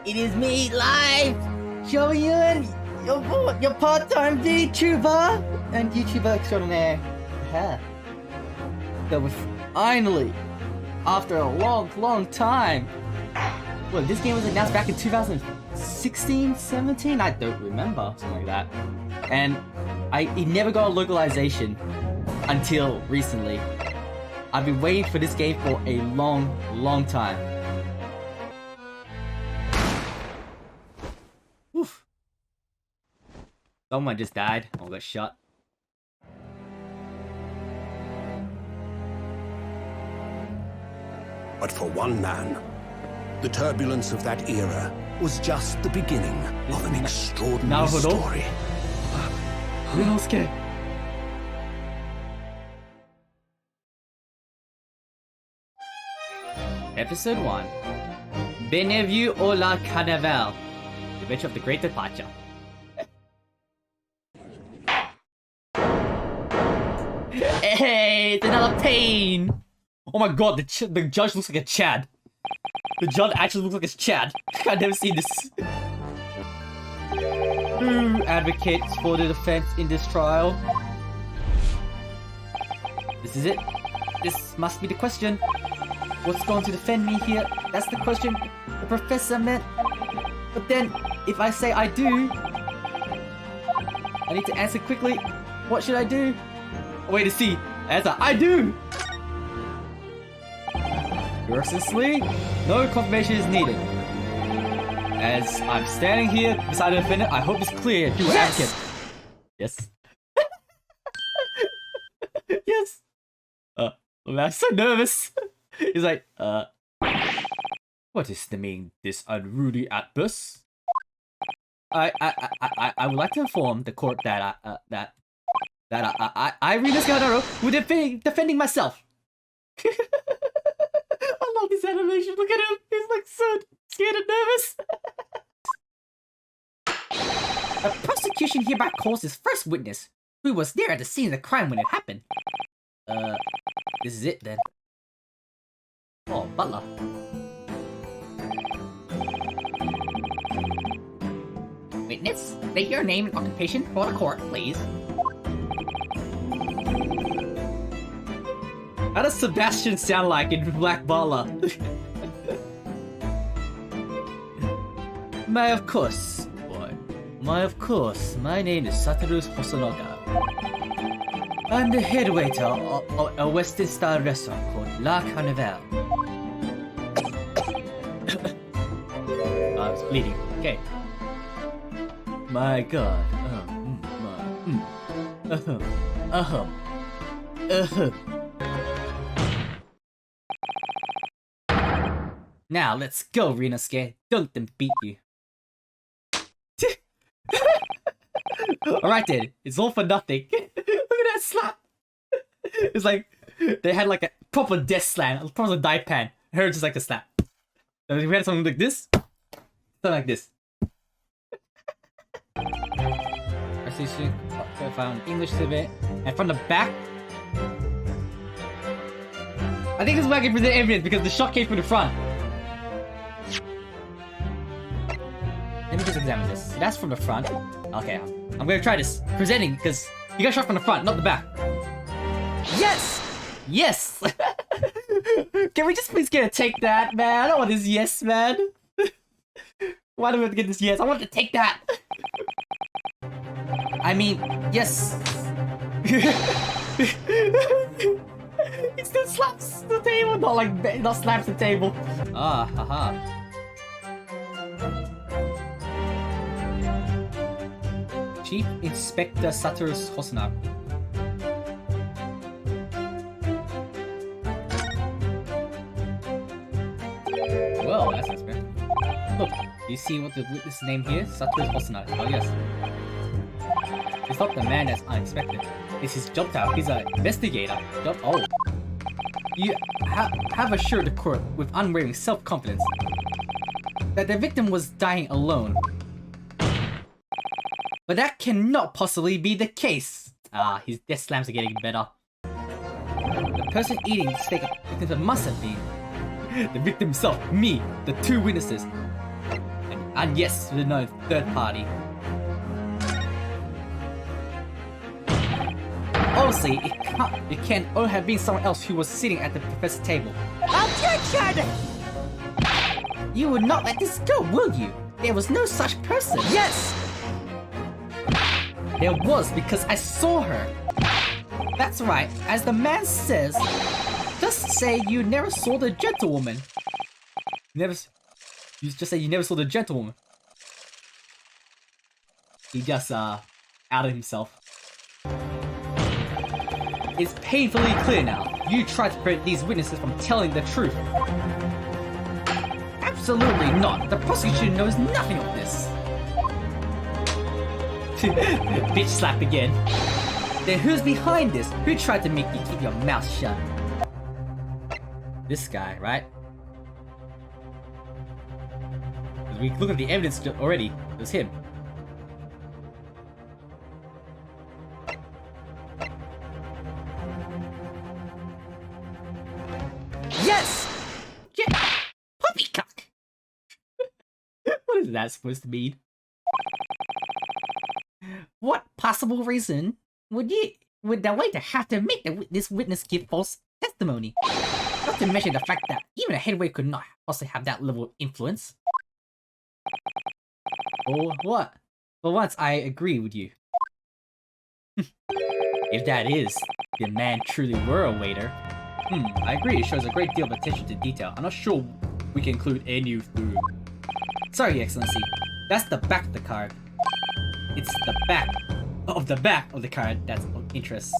It is me, live! Newin, your part-time VTuber and YouTuber extraordinaire. Yeah. So we're finally, after a long time. Well, this game was announced back in 2016, 17? I don't remember, something like that. And it never got a localization until recently. I've been waiting for this game for a long time. Oof. Someone just died or got shot. But for one man, the turbulence of that era was just the beginning of an extraordinary story. Rinosuke. Episode 1. Benevue au la Carnaval. The Adventure of the Great Departure. Hey, it's another pain! Oh my god, the judge looks like a Chad. The judge actually looks like a Chad. I've never seen this. Who advocates for the defense in this trial? This is it. This must be the question. What's going to defend me here? That's the question the professor meant. But then, if I say I do, I need to answer quickly. What should I do? Wait to see. Answer, I do! Seriously? No confirmation is needed. As I'm standing here beside the defendant, I hope it's clear if you were advocate. Yes. Yes. I'm so nervous. He's like, what is the meaning this unruly outburst? I would like to inform the court that I read this guy with defending myself. I love this animation. Look at him. He's like so scared and nervous. The prosecution hereby calls his first witness, who was there at the scene of the crime when it happened. This is it then. Oh, butler. Witness, state your name and occupation for the court, please. How does Sebastian sound like in Black Butler? Of course, boy. Of course. My name is Satoru Hosonoga. I'm the head waiter of a Western-style restaurant called La Carnival. I was bleeding. Okay. My God. Now let's go, Rinosuke. Don't them beat you. Alright then, it's all for nothing. Look at that slap. It's like they had like a proper death slam, a proper die pan. Her just like a slap. So if we had something like this, something like this. I found English exhibit, and from the back, I think this is where I can present evidence because the shot came from the front. Let me just examine this. That's from the front. Okay, I'm gonna try this. Presenting, because you got shot from the front, not the back. Yes! Yes! Can we just please get a take that, man? I don't want this yes, man. Why do we have to get this yes? I want to take that! I mean, yes. He still slaps the table, not slaps the table. Ah, haha. Chief Inspector Satoru Hosonoga. Well, that's expected. Look, do you see what the witness name here? Satoru Hosonoga. Oh yes. It's not the man that's unexpected. It's his job title. He's an investigator. Oh. You have assured the court with unwavering self-confidence that the victim was dying alone. But that cannot possibly be the case. His death slams are getting better. The person eating the steak must have been the victim himself, me, the two witnesses. And And yes, there's no third party. Obviously, it can only have been someone else who was sitting at the professor's table. Objection! You would not let this go, will you? There was no such person. Yes! There was, because I saw her. That's right, as the man says. Just say you never saw the gentlewoman. You just say you never saw the gentlewoman. He just, outed himself. It's painfully clear now. You tried to prevent these witnesses from telling the truth. Absolutely not. The prosecution knows nothing of this. Bitch slap again. Then who's behind this? Who tried to make you keep your mouth shut? This guy, right? As we look at the evidence already, it was him. Yes! Yeah! Poppycock! What is that supposed to mean? What possible reason would the waiter have to make this witness give false testimony? Not to mention the fact that even a headway could not possibly have that level of influence. Or what? For once, I agree with you. If that is, the man truly were a waiter. I agree, it shows a great deal of attention to detail. I'm not sure we can include any food. Sorry, Excellency. That's the back of the card. It's the back of the card that's of interest.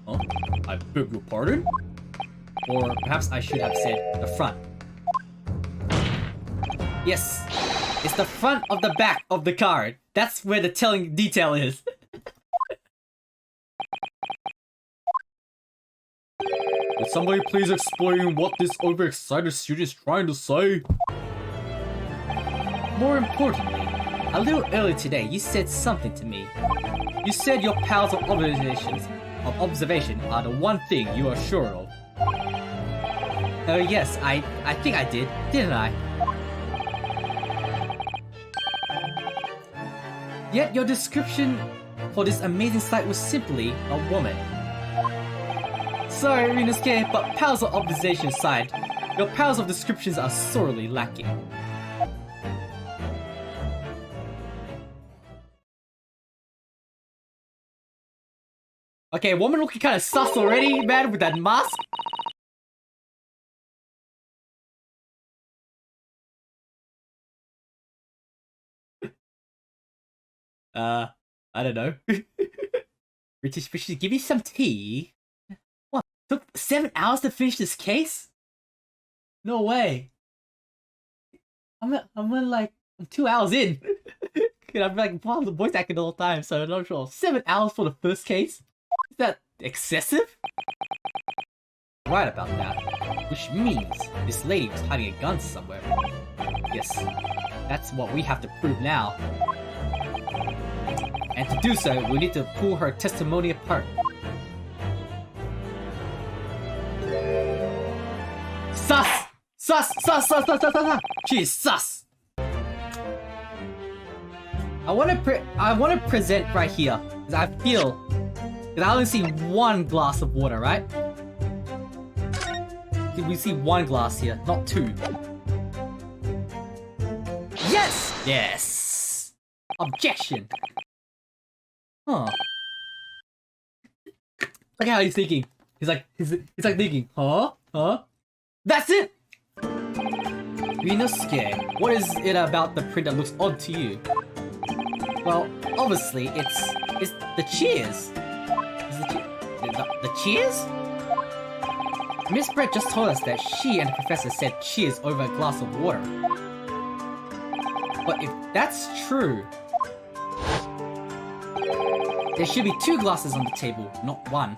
Oh, I beg your pardon? Or perhaps I should have said the front. Yes, it's the front of the back of the card. That's where the telling detail is. Would somebody please explain what this overexcited student is trying to say? More importantly, a little earlier today you said something to me. You said your powers of observation are the one thing you are sure of. Oh yes, I think I did, didn't I? Yet your description for this amazing sight was simply a woman. Sorry, Inosuke, but powers of observation aside, your powers of descriptions are sorely lacking. Okay, woman looking kinda sus already, man, with that mask. I don't know. British fishes, give me some tea. What? Took 7 hours to finish this case? No way. I'm 2 hours in. I'm like voice acting the whole time, so I'm not sure. 7 hours for the first case? Is that excessive? Right about that. Which means this lady was hiding a gun somewhere. Yes, that's what we have to prove now. And to do so, we need to pull her testimony apart. Sus! Sus! Sus! Sus! Sus! Sus! Sus! She is sus! I want to present right here, because I feel that I only see one glass of water, right? We see one glass here, not 2. Yes! Yes! Objection! Huh. Look how he's thinking. He's like thinking, huh? Huh? That's it! Inosuke, what is it about the print that looks odd to you? Well, obviously, it's the cheers. Is the cheers? Miss Brett just told us that she and the professor said cheers over a glass of water. But if that's true, there should be 2 glasses on the table, not 1.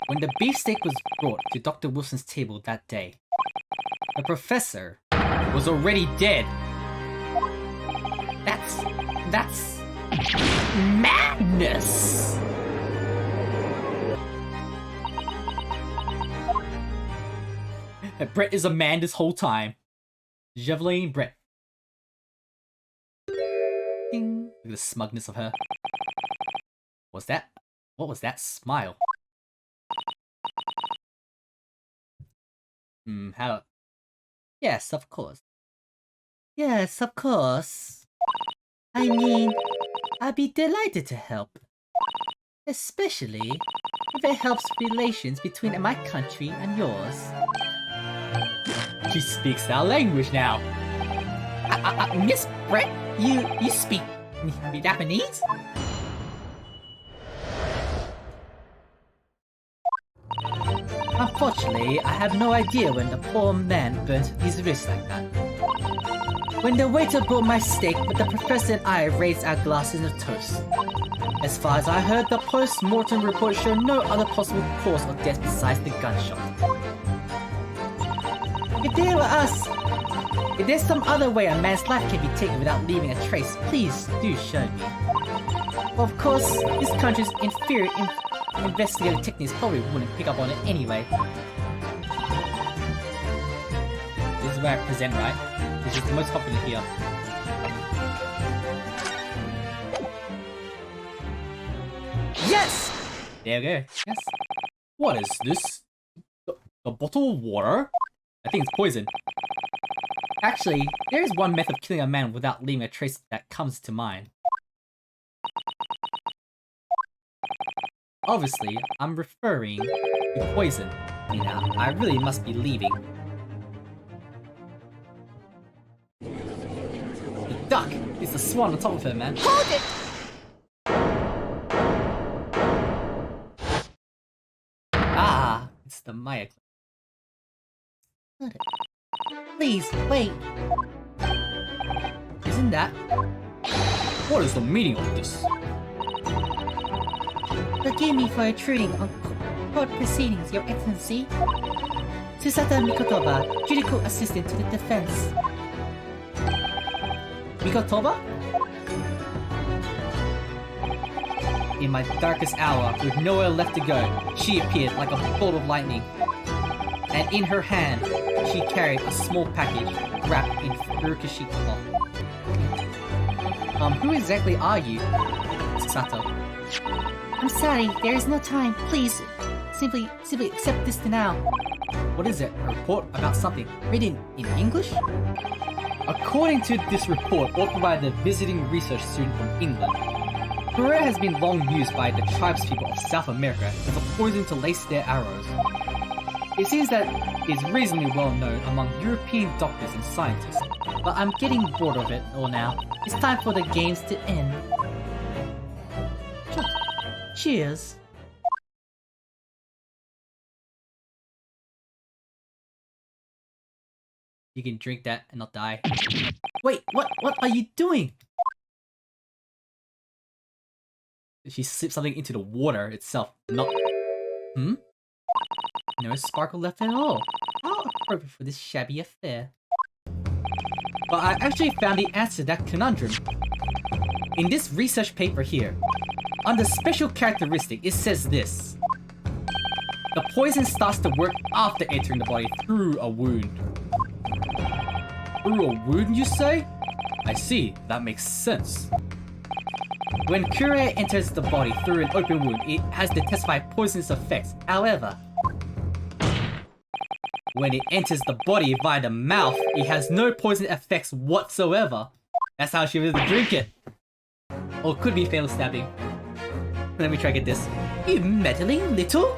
When the beefsteak was brought to Dr. Wilson's table that day, the professor was already dead. That's madness! Brett is a man this whole time. Javelin Brett. Ding. Look at the smugness of her. What's that? What was that smile? How? Yes, of course. Yes, of course. I mean, I'd be delighted to help. Especially if it helps relations between my country and yours. She speaks our language now. Miss Brett, you speak Japanese? Unfortunately, I have no idea when the poor man burnt his wrist like that. When the waiter brought my steak, but the professor and I raised our glasses of toast. As far as I heard, the post-mortem report showed no other possible cause of death besides the gunshot. If there were us, if there's some other way a man's life can be taken without leaving a trace, please do show me. Of course, this country's inferior investigative techniques probably wouldn't pick up on it anyway. This is where I present, right? This is the most popular here. Yes! There we go. Yes. What is this? The bottle of water? I think it's poison. Actually, there is one method of killing a man without leaving a trace that comes to mind. Obviously, I'm referring to poison. Now, I really must be leaving. The duck! It's the swan on top of her, man. Hold it! Ah, it's the Maya. Please, wait. Isn't that? What is the meaning of this? Forgive me for intruding on court proceedings, Your Excellency. Susata Mikotoba, judicial assistant to the defense. Mikotoba? In my darkest hour, with nowhere left to go, she appeared like a bolt of lightning. And in her hand, she carried a small package wrapped in furokashi cloth. Who exactly are you, Sato? I'm sorry, there is no time. Please, simply accept this now. What is it? A report about something written in English? According to this report, authored by the visiting research student from England, Korea has been long used by the tribespeople of South America as a poison to lace their arrows. It seems that it's reasonably well known among European doctors and scientists, but I'm getting bored of it all now. It's time for the games to end. Cheers. You can drink that and not die. Wait, what are you doing? She slipped something into the water itself, not... No sparkle left at all. How appropriate for this shabby affair. But I actually found the answer to that conundrum. In this research paper here, under special characteristic, it says this. The poison starts to work after entering the body through a wound. Through a wound, you say? I see, that makes sense. When Kure enters the body through an open wound, it has the testified poisonous effects. However, when it enters the body via the mouth, it has no poison effects whatsoever. That's how she was able to drink it. Or it could be fatal stabbing. Let me try to get this. You meddling little...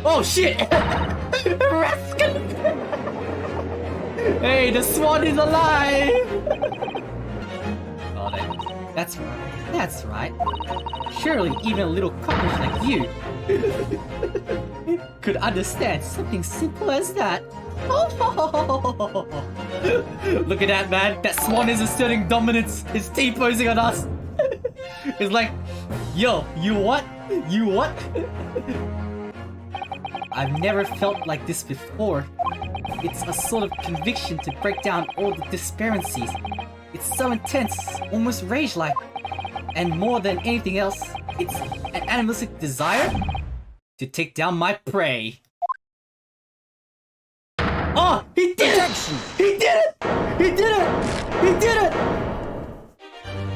Oh shit! Rascal! Hey, the swan is alive! Oh, that's right. Surely even a little cockroach like you could understand something simple as that. Look at that, man. That swan is asserting dominance. It's T-posing on us. It's like, yo, you what? You what? I've never felt like this before. It's a sort of conviction to break down all the disparities. It's so intense, almost rage-like. And more than anything else, it's an animalistic desire to take down my prey. Oh, he did it! He did it! He did it! He did it!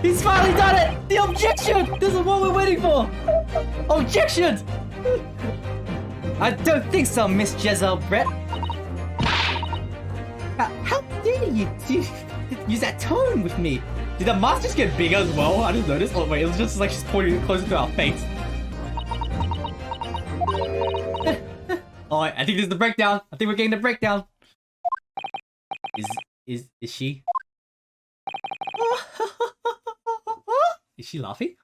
He's finally done it! The objection! This is what we're waiting for! Objection! I don't think so, Miss Jezebel Brett. How dare you use that tone with me? Did the mask just get bigger as well? I didn't notice. Oh wait, it was just like she's pointing closer to our face. Oh, I think this is the breakdown. I think we're getting the breakdown. Is she? Is she laughing?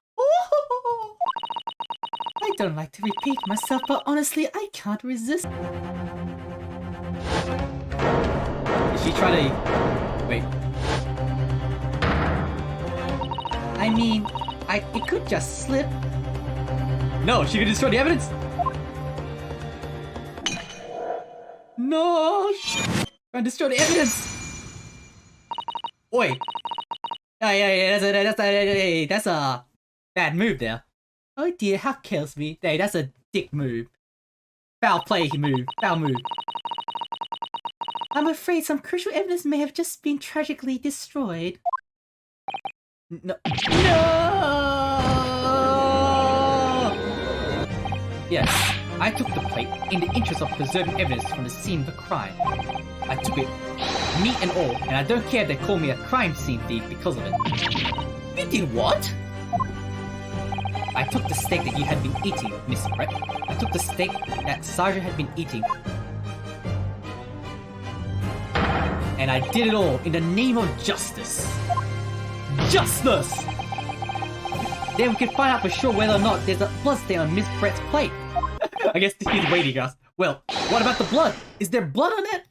I don't like to repeat myself, but honestly, I can't resist. Is she trying to... Wait. I mean, it could just slip. No, she could destroy the evidence. No! Trying to destroy the evidence. Oi. Yeah, that's a bad move there. Oh dear, how kills me. Hey, that's a dick move. Foul play move. Foul move. I'm afraid some crucial evidence may have just been tragically destroyed. No. Yes, I took the plate in the interest of preserving evidence from the scene of the crime. I took it, meat and all, and I don't care if they call me a crime scene thief because of it. You did what? I took the steak that you had been eating, Miss Brett. I took the steak that Sergeant had been eating. And I did it all in the name of justice. Justice! Then we can find out for sure whether or not there's a blood stain on Miss Brett's plate. I guess he's waiting, guys. Well, what about the blood? Is there blood on it?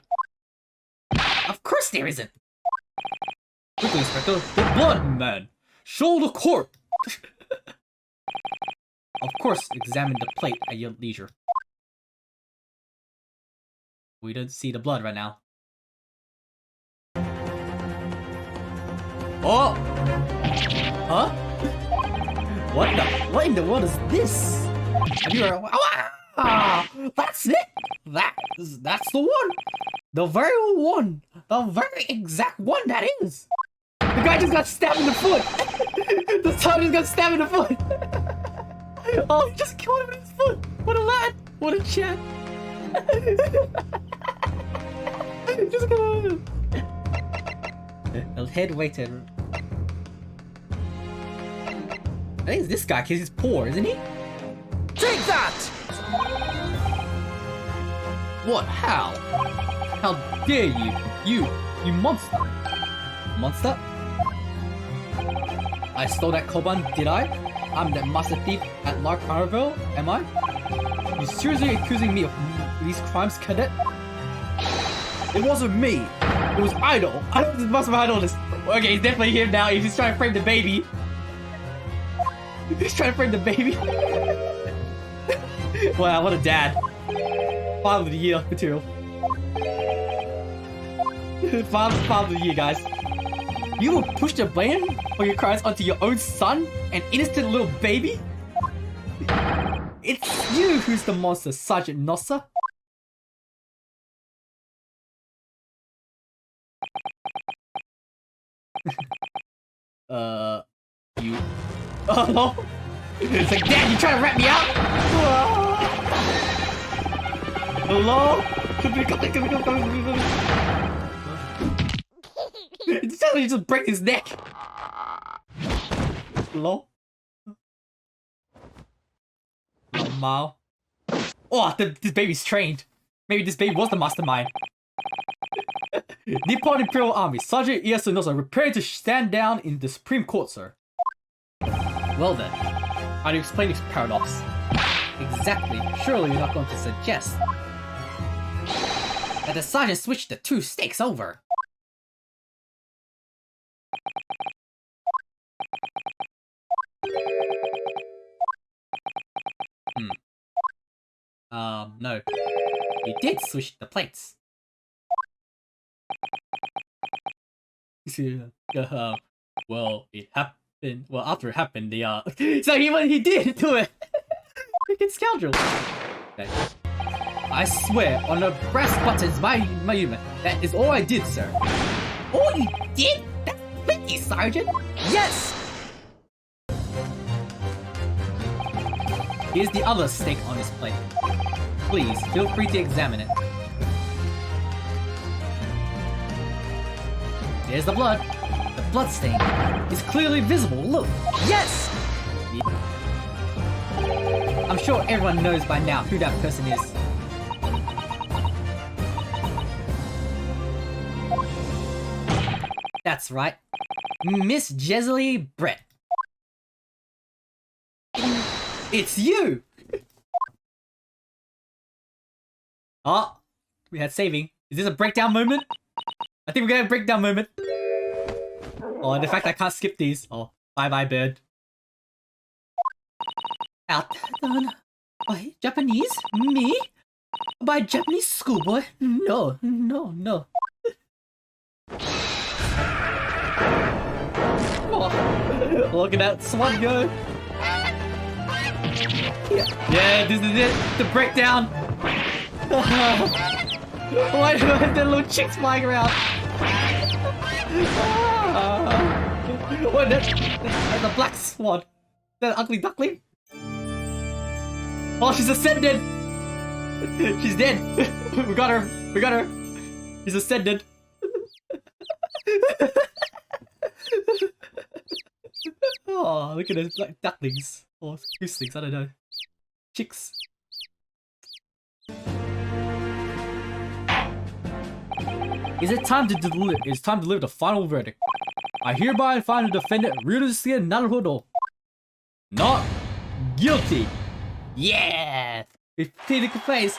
Of course there isn't! Quickly, Inspector, the blood, man! Show the court! Of course, examine the plate at your leisure. We don't see the blood right now. Oh! Huh? What in the world is this? That's it! That's the one! The very one! The very exact one that is! The guy just got stabbed in the foot! The sergeant got stabbed in the foot! Oh, he just killed him in his foot! What a lad! What a chap! Just killed him! A head waiter. I think it's this guy because he's poor, isn't he? Take that! What? How? How dare you? You monster! Monster? I stole that Koban, did I? I'm the master thief at La Carnival, am I? You seriously accusing me of these crimes, cadet? It wasn't me. It was Idol. I don't must have had all this. Okay, it's definitely him now. He's trying to frame the baby. He's trying to frame the baby. Wow, what a dad. Father of the year material. Father of the year, guys. You will push the blame for your crimes onto your own son, an innocent little baby? It's you who's the monster, Sergeant Nossa. You... Oh no! It's like, Dad, you trying to rat me out? Hello? Come. It's telling you just break his neck. Hello? Mao. Oh, this baby's trained. Maybe this baby was the mastermind. Nippon Imperial Army, Sergeant Ieyasu Nosa, preparing to stand down in the Supreme Court, sir. Well then, how do you explain this paradox? Exactly. Surely you're not going to suggest that the sergeant switched the two stakes over. No. We did switch the plates. Well, it happened. Well, after it happened, so he did do it. Freaking scoundrel. Okay. I swear on the brass buttons, my human. That is all I did, sir. All you did? That's pretty, Sergeant. Yes! Here's the other steak on his plate. Please, feel free to examine it. There's the blood. The blood stain is clearly visible, look! Yes! I'm sure everyone knows by now who that person is. That's right. Miss Jesely Brett. It's you! Oh, we had saving. Is this a breakdown moment? I think we're getting a breakdown moment. Oh, and the fact I can't skip these. Oh, bye-bye, bird. Out done by Japanese? Me? By Japanese schoolboy? No, no, no. Oh, look at that swan go. Yeah, this is it. The breakdown. Why do I have the little chicks flying around? What? The black swan. That ugly duckling? Oh, she's ascended! She's dead! We got her! We got her! She's ascended! Oh, look at those black ducklings. Or gooselings, I don't know. Chicks. Is it time to deliver? It's time to deliver the final verdict. I hereby find the defendant Ryusuke Naruhodo not guilty. Yeah! With clinical face,